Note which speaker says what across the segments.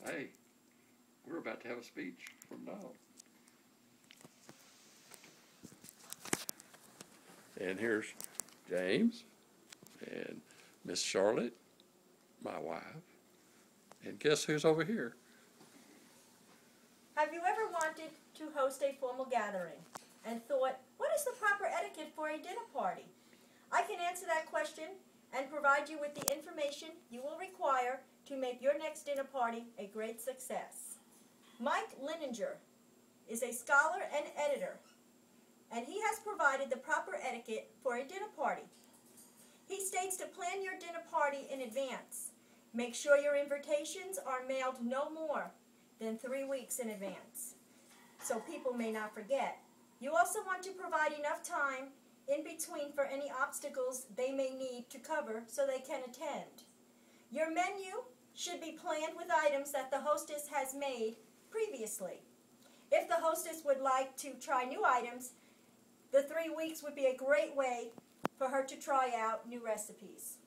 Speaker 1: Hey, we're about to have a speech from Donald. And here's James and Miss Charlotte, my wife. And guess who's over here?
Speaker 2: Have you ever wanted to host a formal gathering and thought, what is the proper etiquette for a dinner party? I can answer that question and provide you with the information you will require to make your next dinner party a great success. Mike Lininger is a scholar and editor, and he has provided the proper etiquette for a dinner party. He states to plan your dinner party in advance. Make sure your invitations are mailed no more than 3 weeks in advance, so people may not forget. You also want to provide enough time in between for any obstacles they may need to cover so they can attend. Your menu should be planned with items that the hostess has made previously. If the hostess would like to try new items, the 3 weeks would be a great way for her to try out new recipes.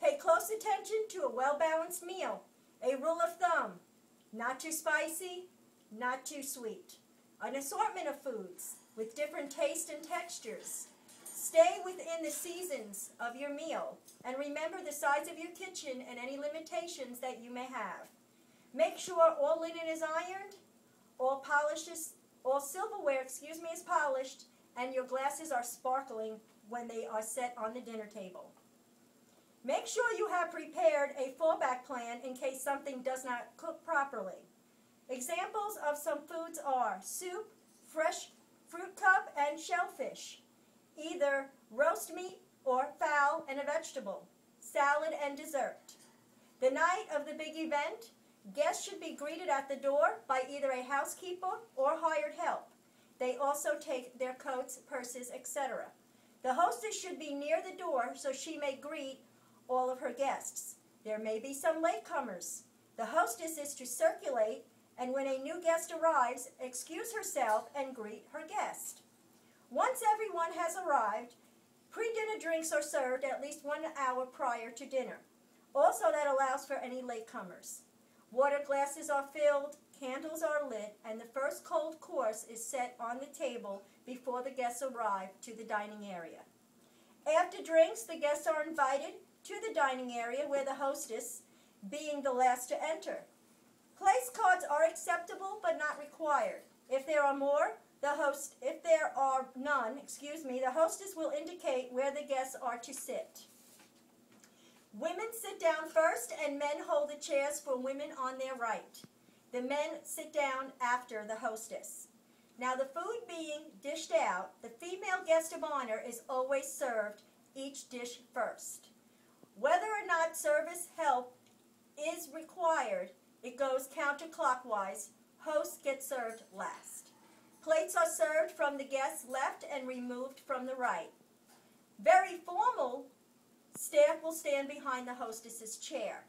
Speaker 2: Pay close attention to a well-balanced meal. A rule of thumb: not too spicy, not too sweet. An assortment of foods with different tastes and textures. Stay within the seasons of your meal, and remember the size of your kitchen and any limitations that you may have. Make sure all linen is ironed, all silverware is polished, and your glasses are sparkling when they are set on the dinner table. Make sure you have prepared a fallback plan in case something does not cook properly. Examples of some foods are soup, fresh fruit cup, and shellfish, either roast meat or fowl and a vegetable, salad and dessert. The night of the big event, guests should be greeted at the door by either a housekeeper or hired help. They also take their coats, purses, etc. The hostess should be near the door so she may greet all of her guests. There may be some latecomers. The hostess is to circulate, and when a new guest arrives, excuse herself and greet her guest. Once everyone has arrived, pre-dinner drinks are served at least 1 hour prior to dinner. Also, that allows for any latecomers. Water glasses are filled, candles are lit, and the first cold course is set on the table before the guests arrive to the dining area. After drinks, the guests are invited to the dining area where the hostess, being the last to enter. Place cards are acceptable but not required. If there are none, the hostess will indicate where the guests are to sit. Women sit down first, and men hold the chairs for women on their right. The men sit down after the hostess. Now, the food being dished out, the female guest of honor is always served each dish first. Whether or not service help is required, it goes counterclockwise. Host gets served last. Plates are served from the guest's left and removed from the right. Very formal staff will stand behind the hostess's chair.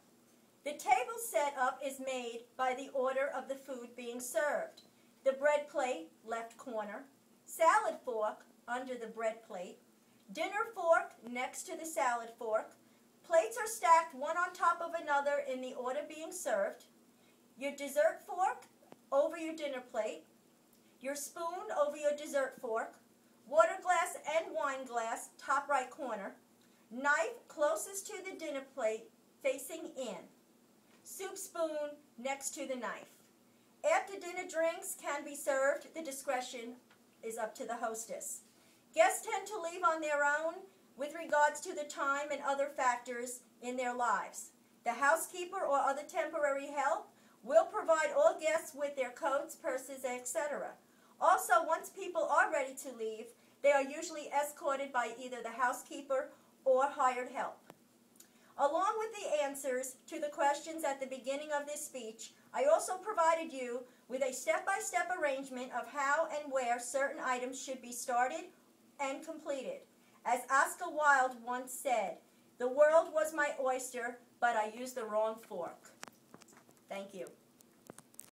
Speaker 2: The table setup is made by the order of the food being served. The bread plate, left corner. Salad fork, under the bread plate. Dinner fork, next to the salad fork. Plates are stacked one on top of another in the order being served. Your dessert fork over your dinner plate. Your spoon over your dessert fork. Water glass and wine glass, top right corner. Knife closest to the dinner plate, facing in. Soup spoon next to the knife. After dinner drinks can be served, the discretion is up to the hostess. Guests tend to leave on their own with regards to the time and other factors in their lives. The housekeeper or other temporary help will provide all guests with their coats, purses, etc. Also, once people are ready to leave, they are usually escorted by either the housekeeper or hired help. Along with the answers to the questions at the beginning of this speech, I also provided you with a step-by-step arrangement of how and where certain items should be started and completed. As Oscar Wilde once said, "The world was my oyster, but I used the wrong fork." Thank you.